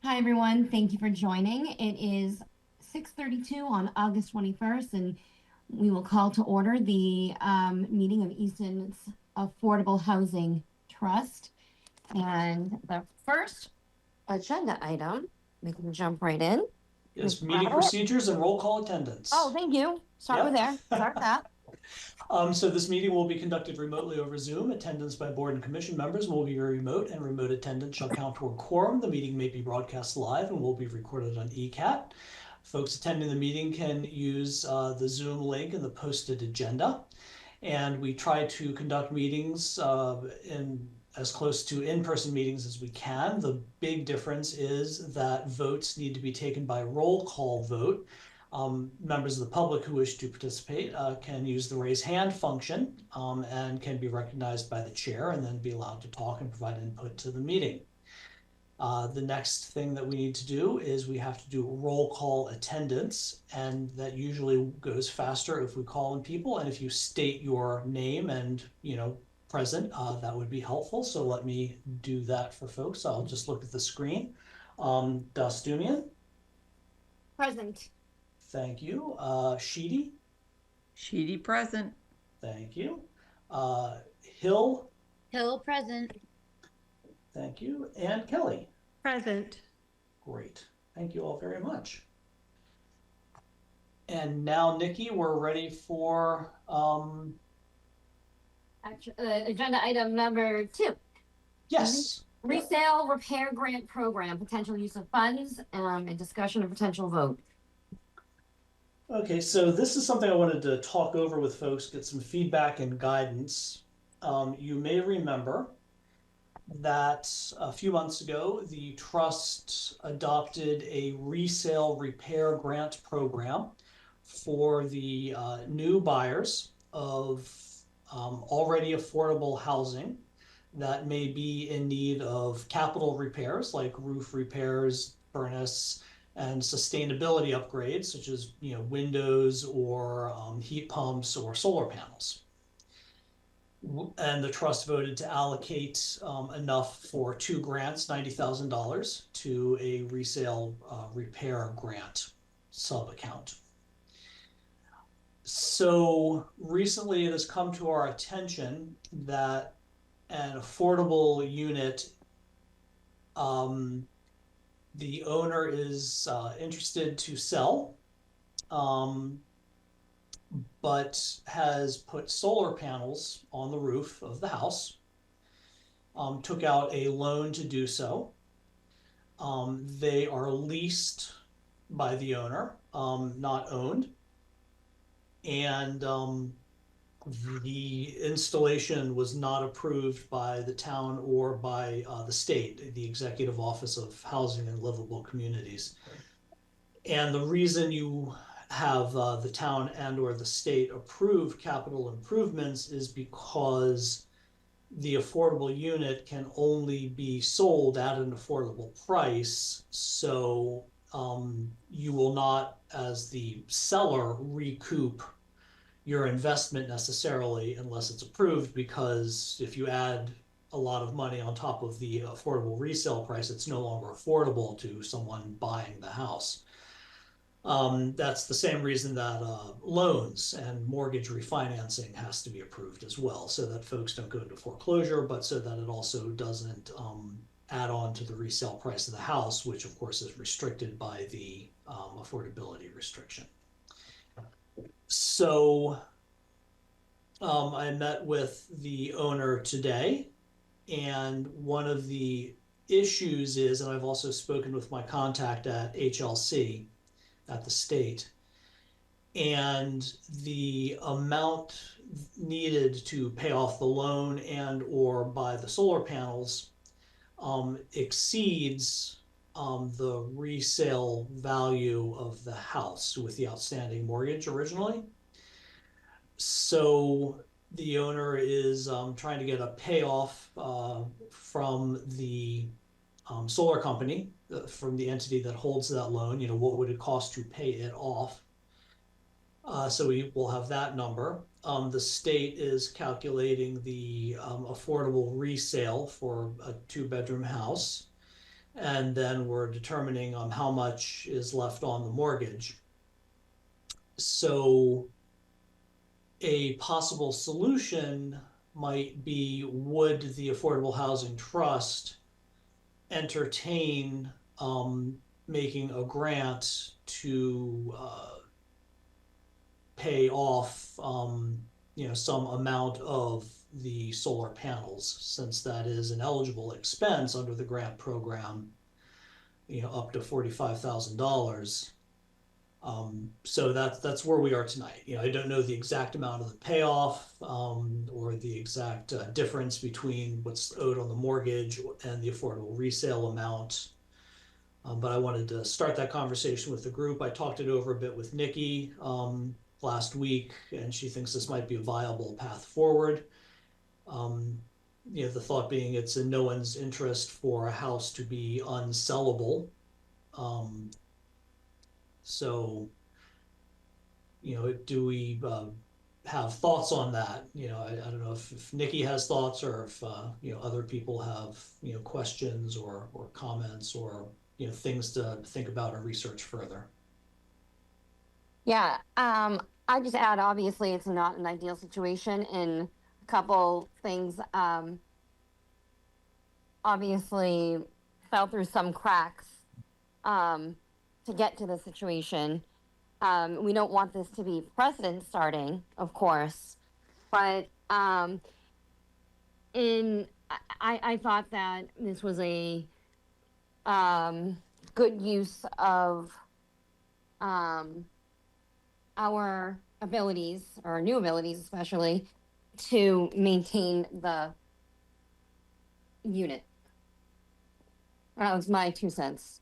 Hi, everyone. Thank you for joining. It is 6:32 on August 21st, and we will call to order the meeting of Easton's Affordable Housing Trust. And the first agenda item, we can jump right in. Yes, meeting procedures and roll call attendance. Oh, thank you. Start with there. Start with that. So this meeting will be conducted remotely over Zoom. Attendance by board and commission members will be remote, and remote attendance shall count toward quorum. The meeting may be broadcast live and will be recorded on ECAT. Folks attending the meeting can use the Zoom link in the posted agenda. And we try to conduct meetings in as close to in-person meetings as we can. The big difference is that votes need to be taken by roll call vote. Members of the public who wish to participate can use the raise hand function and can be recognized by the chair and then be allowed to talk and provide input to the meeting. The next thing that we need to do is we have to do roll call attendance, and that usually goes faster if we call in people, and if you state your name and present, that would be helpful. So let me do that for folks. I'll just look at the screen. Dastumian. Present. Thank you. Sheedy. Sheedy present. Thank you. Hill. Hill present. Thank you. And Kelly. Present. Great. Thank you all very much. And now, Nikki, we're ready for agenda item number 2. Yes. Resale repair grant program, potential use of funds, and discussion of potential vote. Okay, so this is something I wanted to talk over with folks, get some feedback and guidance. You may remember that a few months ago, the trust adopted a resale repair grant program for the new buyers of already affordable housing that may be in need of capital repairs like roof repairs, furnace, and sustainability upgrades such as windows or heat pumps or solar panels. And the trust voted to allocate enough for 2 grants, $90,000, to a resale repair grant sub-account. So recently it has come to our attention that an affordable unit, the owner is interested to sell, but has put solar panels on the roof of the house, took out a loan to do so. They are leased by the owner, not owned. And the installation was not approved by the town or by the state, the Executive Office of Housing and Livable Communities. And the reason you have the town and or the state approve capital improvements is because the affordable unit can only be sold at an affordable price. So you will not, as the seller, recoup your investment necessarily unless it's approved, because if you add a lot of money on top of the affordable resale price, it's no longer affordable to someone buying the house. That's the same reason that loans and mortgage refinancing has to be approved as well, so that folks don't go into foreclosure, but so that it also doesn't add on to the resale price of the house, which of course is restricted by the affordability restriction. So I met with the owner today, and one of the issues is, and I've also spoken with my contact at HLC at the state, and the amount needed to pay off the loan and or buy the solar panels exceeds the resale value of the house with the outstanding mortgage originally. So the owner is trying to get a payoff from the solar company, from the entity that holds that loan. What would it cost to pay it off? So we will have that number. The state is calculating the affordable resale for a 2-bedroom house. and then we're determining how much is left on the mortgage. So a possible solution might be, would the Affordable Housing Trust entertain making a grant to pay off some amount of the solar panels, since that is an eligible expense under the grant program, up to $45,000. So that's where we are tonight. I don't know the exact amount of the payoff or the exact difference between what's owed on the mortgage and the affordable resale amount. But I wanted to start that conversation with the group. I talked it over a bit with Nikki last week, and she thinks this might be a viable path forward. The thought being, it's in no one's interest for a house to be unsellable. So, do we have thoughts on that? I don't know if Nikki has thoughts, or if other people have questions or comments, or things to think about or research further. Yeah, I just add, obviously, it's not an ideal situation, and a couple things obviously fell through some cracks to get to the situation. We don't want this to be precedent starting, of course, but I thought that this was a good use of our abilities, or new abilities especially, to maintain the unit. That was my 2 cents.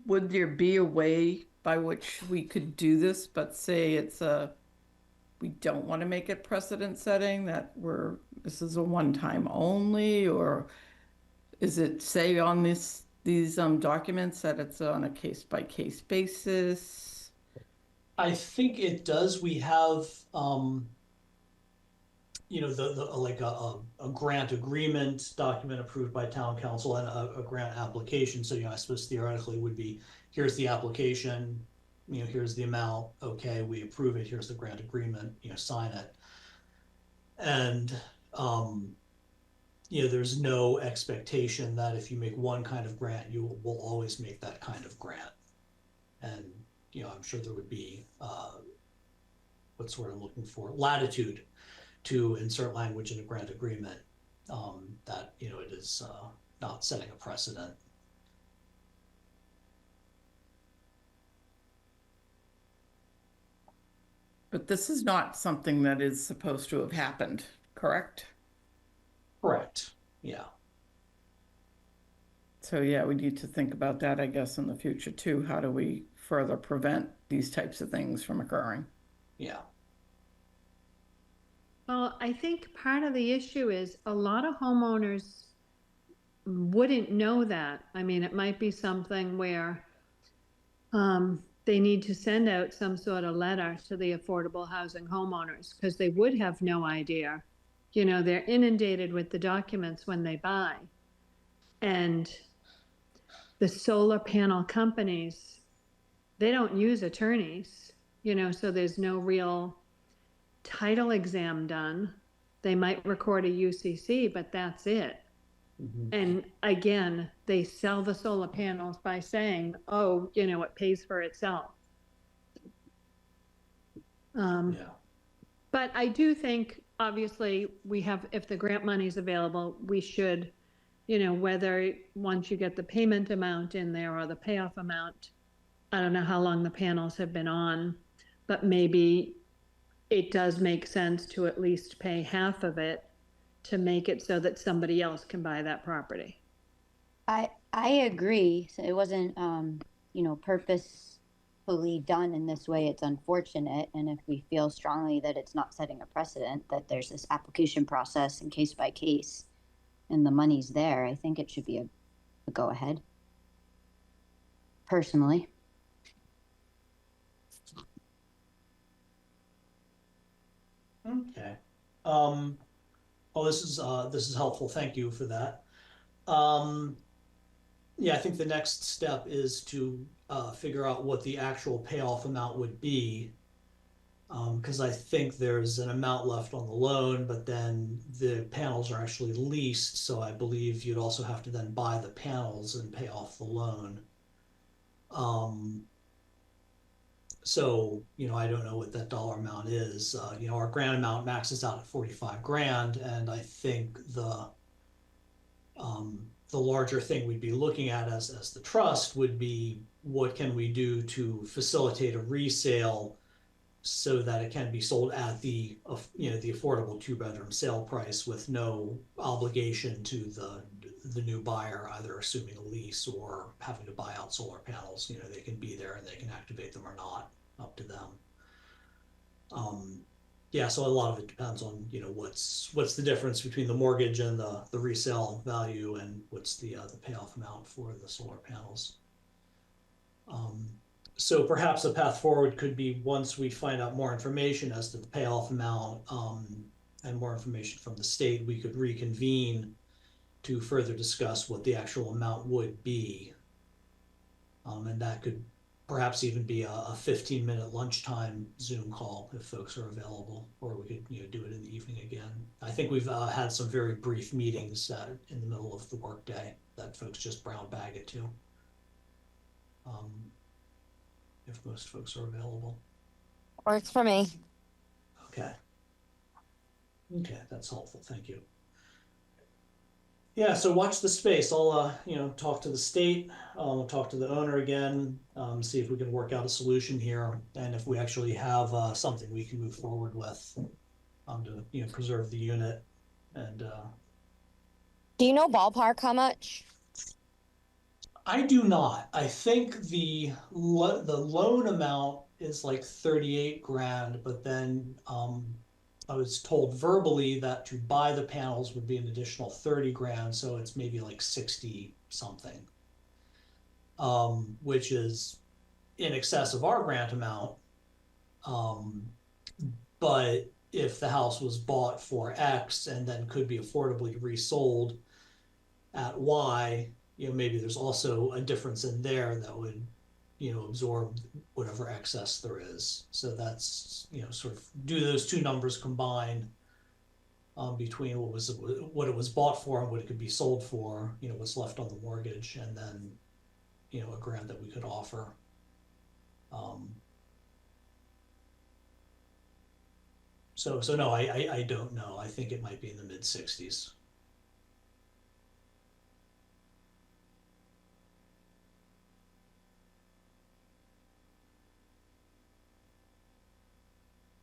Would there be a way by which we could do this, but say we don't want to make it precedent setting, that this is a one-time only, or is it say on these documents that it's on a case-by-case basis? I think it does. We have like a grant agreement document approved by town council, and a grant application. So I suppose theoretically would be, here's the application, here's the amount, okay, we approve it, here's the grant agreement, sign it. And there's no expectation that if you make one kind of grant, you will always make that kind of grant. And I'm sure there would be what's what I'm looking for, latitude to insert language in a grant agreement that it is not setting a precedent. But this is not something that is supposed to have happened, correct? Correct. Yeah. So yeah, we need to think about that, I guess, in the future too. How do we further prevent these types of things from occurring? Yeah. Well, I think part of the issue is a lot of homeowners wouldn't know that. I mean, it might be something where they need to send out some sort of letter to the affordable housing homeowners, because they would have no idea. They're inundated with the documents when they buy. And the solar panel companies, they don't use attorneys, so there's no real title exam done. They might record a UCC, but that's it. Mm-hmm. And again, they sell the solar panels by saying, oh, it pays for itself. Yeah. But I do think, obviously, if the grant money is available, we should, whether once you get the payment amount in there or the payoff amount, I don't know how long the panels have been on, but maybe it does make sense to at least pay half of it to make it so that somebody else can buy that property. I agree. So it wasn't, purposefully done in this way. It's unfortunate. And if we feel strongly that it's not setting a precedent, that there's this application process and case by case, and the money's there, I think it should be a go ahead. Personally. Okay. Oh, this is helpful. Thank you for that. Yeah, I think the next step is to figure out what the actual payoff amount would be. Because I think there's an amount left on the loan, but then the panels are actually leased, so I believe you'd also have to then buy the panels and pay off the loan. So, I don't know what that dollar amount is. Our grant amount maxes out at 45 grand, and I think the larger thing we'd be looking at as the trust would be what can we do to facilitate a resale so that it can be sold at the affordable 2-bedroom sale price with no obligation to the new buyer, either assuming a lease or having to buy out solar panels. They can be there and they can activate them or not, up to them. Yeah, so a lot of it depends on what's the difference between the mortgage and the resale value, and what's the payoff amount for the solar panels. So perhaps a path forward could be, once we find out more information as to the payoff amount, and more information from the state, we could reconvene to further discuss what the actual amount would be. And that could perhaps even be a 15-minute lunchtime Zoom call if folks are available, or we could do it in the evening again. I think we've had some very brief meetings in the middle of the workday that folks just brown bag it to. If most folks are available. Works for me. Okay. Okay, that's helpful. Thank you. Yeah, so watch the space. I'll talk to the state, talk to the owner again, see if we can work out a solution here, and if we actually have something we can move forward with to preserve the unit. And Do you know ballpark how much? I do not. I think the loan amount is like 38 grand, but then I was told verbally that to buy the panels would be an additional 30 grand, so it's maybe like 60 something, which is in excess of our grant amount. But if the house was bought for X and then could be affordably resold at Y, maybe there's also a difference in there that would, absorb whatever excess there is. So that's, sort of do those two numbers combined, between what it was bought for and what it could be sold for, what's left on the mortgage, and then, a grant that we could offer. So no, I don't know. I think it might be in the mid-60s.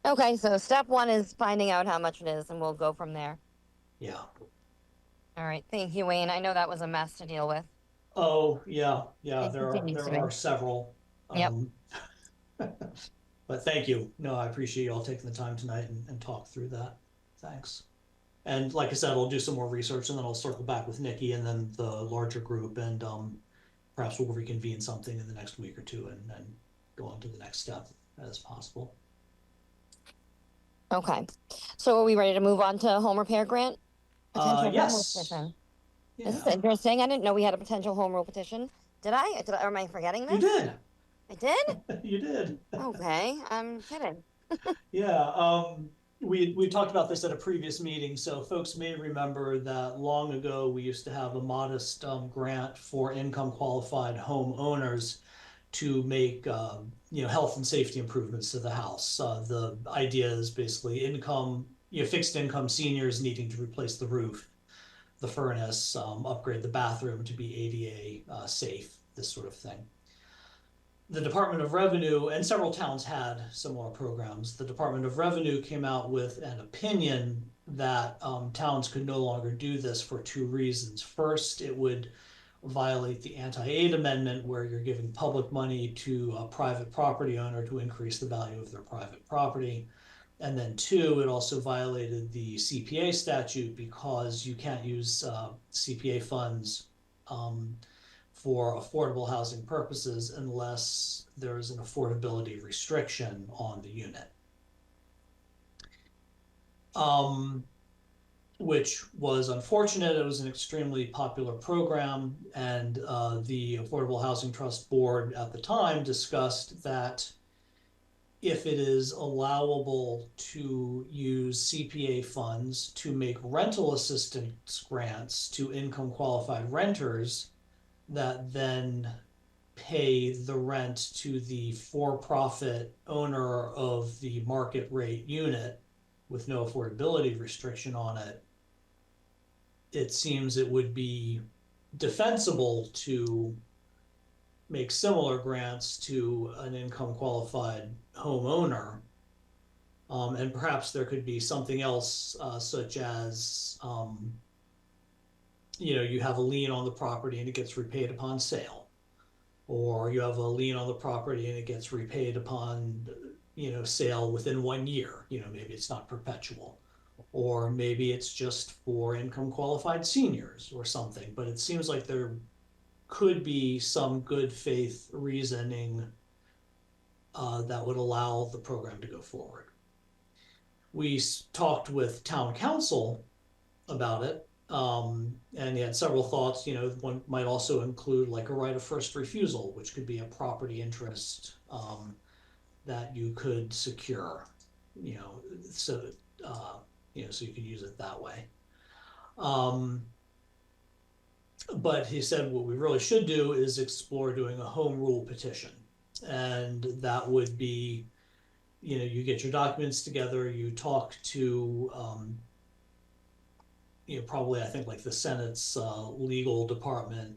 Okay, so step one is finding out how much it is, and we'll go from there. Yeah. All right, thank you, Wayne. I know that was a mess to deal with. Oh, yeah. It continues to be. There are several. Yep. But thank you. No, I appreciate you all taking the time tonight and talk through that. Thanks. And like I said, I'll do some more research, and then I'll circle back with Nikki and then the larger group, and perhaps we'll reconvene something in the next week or two and go on to the next step as possible. Okay, so are we ready to move on to home repair grant? Potential home rule Yes. petition. Yeah. This is interesting. I didn't know we had a potential home rule petition. Did I? Or am I forgetting this? You did. I did? You did. Okay, I'm kidding. Yeah, we talked about this at a previous meeting, so folks may remember that long ago we used to have a modest grant for income qualified homeowners to make health and safety improvements to the house. The idea is basically fixed income seniors needing to replace the roof, the furnace, upgrade the bathroom to be ADA safe, this sort of thing. The Department of Revenue, and several towns had similar programs, the Department of Revenue came out with an opinion that towns could no longer do this for two reasons. First, it would violate the anti-aid amendment, where you're giving public money to a private property owner to increase the value of their private property. And then two, it also violated the CPA statute, because you can't use CPA funds for affordable housing purposes unless there's an affordability restriction on the unit. which was unfortunate. It was an extremely popular program, and the Affordable Housing Trust Board at the time discussed that if it is allowable to use CPA funds to make rental assistance grants to income qualified renters that then pay the rent to the for-profit owner of the market rate unit with no affordability restriction on it, it seems it would be defensible to make similar grants to an income qualified homeowner. And perhaps there could be something else, such as, you have a lien on the property and it gets repaid upon sale. Or you have a lien on the property and it gets repaid upon, sale within 1 year. Maybe it's not perpetual. Or maybe it's just for income qualified seniors or something. But it seems like there could be some good faith reasoning that would allow the program to go forward. We talked with town council about it, and he had several thoughts. One might also include like a right of first refusal, which could be a property interest that you could secure, so so you could use it that way. But he said what we really should do is explore doing a home rule petition. And that would be, you get your documents together, you talk to, probably I think like the Senate's legal department,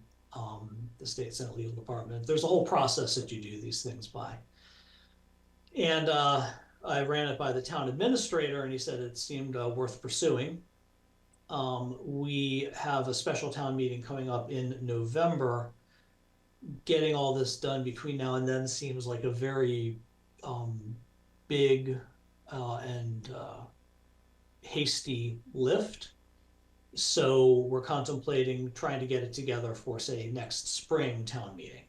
the state Senate legal department. There's a whole process that you do these things by. And I ran it by the town administrator and he said it seemed worth pursuing. We have a special town meeting coming up in November. Getting all this done between now and then seems like a very big and hasty lift. So we're contemplating trying to get it together for, say, next spring town meeting.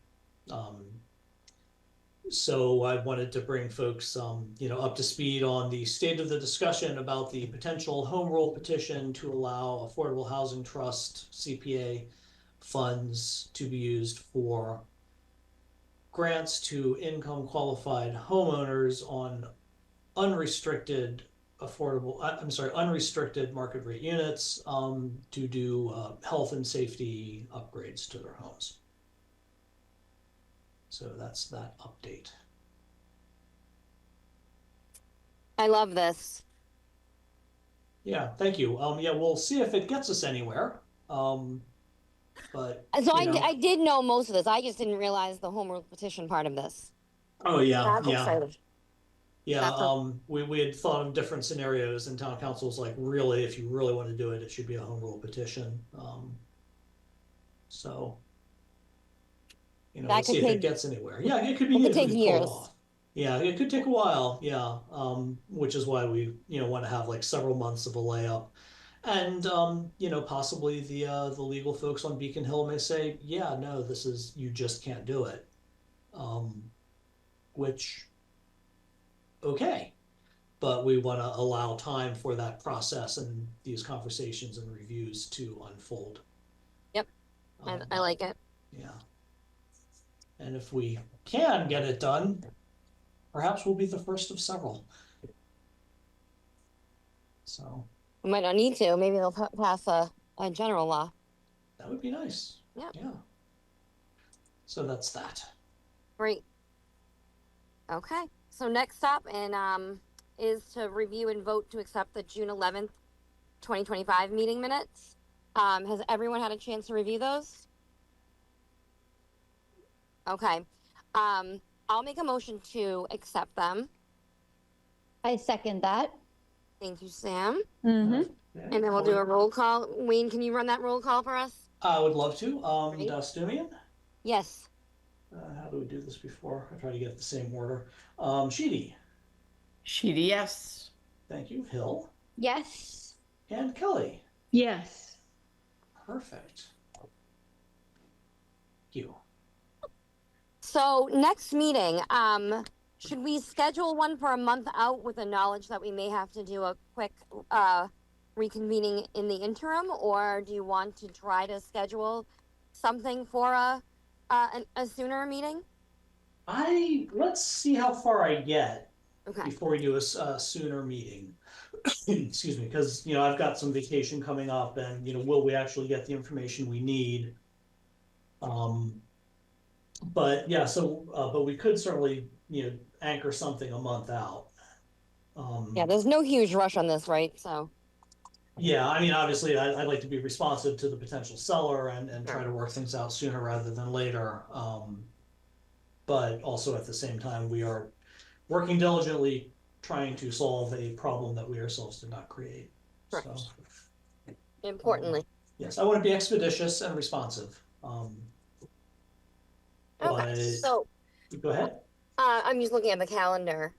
So I wanted to bring folks, up to speed on the state of the discussion about the potential home rule petition to allow Affordable Housing Trust CPA funds to be used for grants to income qualified homeowners on unrestricted market rate units to do health and safety upgrades to their homes. So that's that update. I love this. Yeah, thank you. Yeah, we'll see if it gets us anywhere. But So I did know most of this. I just didn't realize the home rule petition part of this. Oh yeah, I'm yeah. excited. Yeah, we had thought of different scenarios, and town council's like, really, if you really want to do it, it should be a home rule petition. So, we'll see if it gets anywhere. Yeah, it could be. It could take years. Off. Yeah, it could take a while. Yeah, which is why we want to have like several months of a layup, and possibly the legal folks on Beacon Hill may say, yeah, no, you just can't do it, which. Okay, but we want to allow time for that process and these conversations and reviews to unfold. Yep, I like it. Yeah, and if we can get it done, perhaps we'll be the first of several. So we might not need to. Maybe they'll pass a general law. That would be nice. Yeah. Yeah. So that's that. Great. Okay. So next up is to review and vote to accept the June 11th, 2025 meeting minutes. Has everyone had a chance to review those? Okay. I'll make a motion to accept them. I second that. Thank you, Sam. Mm-hmm. And then we'll do a roll call. Wayne, can you run that roll call for us? I would love to. Great. Dastumian? Yes. How do we do this before? I try to get the same order. Sheedy. Sheedy, yes. Thank you. Hill. Yes. And Kelly. Yes. Perfect. Thank you. So next meeting, should we schedule one for a month out with the knowledge that we may have to do a quick reconvening in the interim, or do you want to try to schedule something for a sooner meeting? Let's see how far I get Okay. before we do a sooner meeting. Excuse me, because, I've got some vacation coming up and, will we actually get the information we need? But yeah, but we could certainly, anchor something a month out. Yeah, there's no huge rush on this, right? So. Yeah, I mean, obviously, I'd like to be responsive to the potential seller and try to work things out sooner rather than later. But also at the same time, we are working diligently trying to solve a problem that we ourselves did not create. So, Importantly. yes, I want to be expeditious and responsive. Okay. So. Go ahead. I'm just looking at the calendar.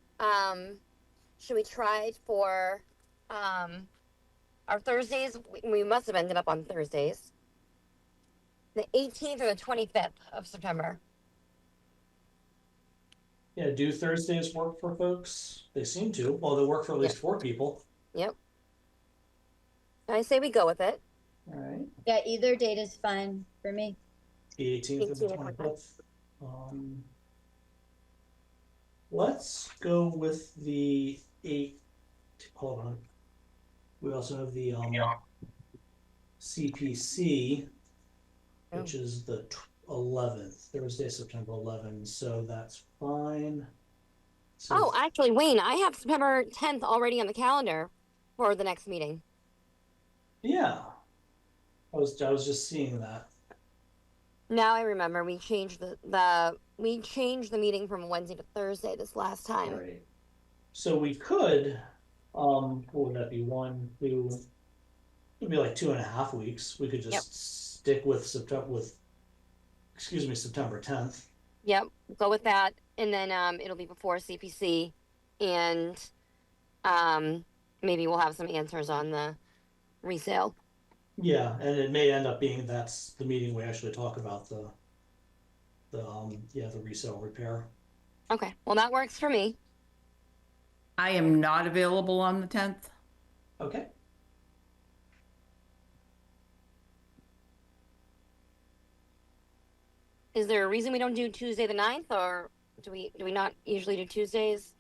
Should we try for our Thursdays? We must have ended up on Thursdays. The 18th or the 25th of September. Yeah, do Thursdays work for folks? They seem to. Well, they work for at least 4 people. Yep. I say we go with it. All right. Yeah, either date is fine for me. The 18th or the 25th. Let's go with the 8th. Hold on. We also have the CPC, which is the 11th, Thursday, September 11th. So that's fine. So Actually, Wayne, I have September 10th already on the calendar for the next meeting. Yeah, I was just seeing that. Now I remember we changed the meeting from Wednesday to Thursday this last time. Right. So we could, what would that be? 1, 2, it'd be like 2.5 weeks. We could just stick with September 10th. Yep, go with that, and then it'll be before CPC, and maybe we'll have some answers on the resale. Yeah, and it may end up being that's the meeting we actually talk about the resale repair. Okay, well that works for me. I am not available on the 10th. Okay. Is there a reason we don't do Tuesday the 9th, or do we not usually do Tuesdays?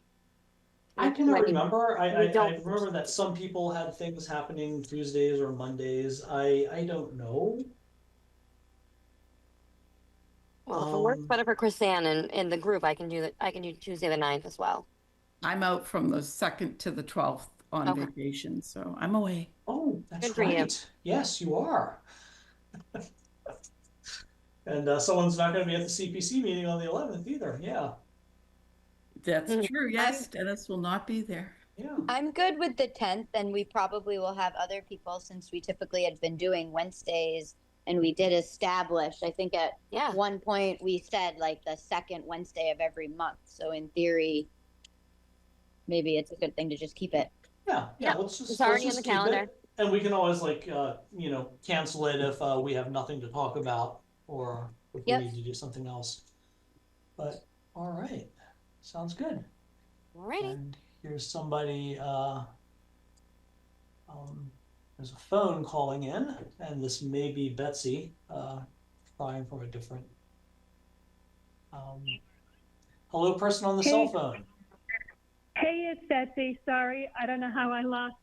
I cannot remember. I remember that some people had things happening Tuesdays or Mondays. I don't know. Well, if it works better for Chris Ann and the group, I can do Tuesday the 9th as well. I'm out from the 2nd to the 12th on vacation, so I'm away. Oh, that's Good for you. right. Yes, you are. And someone's not going to be at the CPC meeting on the 11th either. Yeah. That's true. Yes, Dennis will not be there. Yeah. I'm good with the 10th, and we probably will have other people since we typically had been doing Wednesdays, and we did establish, I think at one point we said like the second Wednesday of every month. So in theory, maybe it's a good thing to just keep it. Yeah. It's already on the calendar. And we can always cancel it if we have nothing to talk about or if we need to do something else. But all right. Sounds good. Alrighty. And here's somebody, there's a phone calling in, and this may be Betsy, trying from a different, hello, person on the cell phone. Hey, it's Betsy. Sorry, I don't know how I lost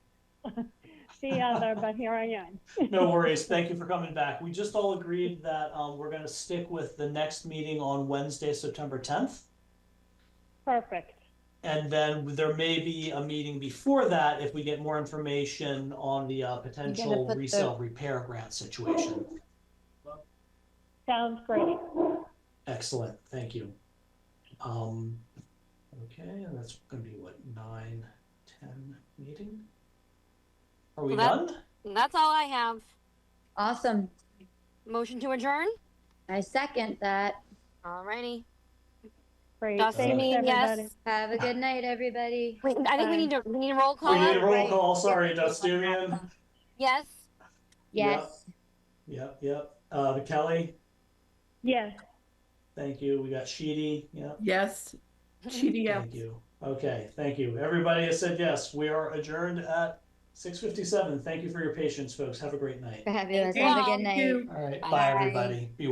the other, but here I am. No worries. Thank you for coming back. We just all agreed that we're going to stick with the next meeting on Wednesday, September 10th. Perfect. And then there may be a meeting before that if we get more information on the potential resale repair grant situation. Sounds great. Excellent. Thank you. Okay, and that's going to be what, 9-10 meeting? Are we done? That's all I have. Awesome. Motion to adjourn? I second that. Alrighty. Great. Dustin, yes. Have a good night, everybody. Wait, I think we need a roll call. We need a roll call. Sorry, Dustumian. Yes. Yes. Yep. Kelly. Yes. Thank you. We got Sheedy. Yep. Yes. Sheedy, yes. Thank you. Okay, thank you. Everybody has said yes. We are adjourned at 6:57. Thank you for your patience, folks. Have a great night. Fabulous. Thank Have a you. good night. Thank you. All right. Bye. Bye, everybody. Be well.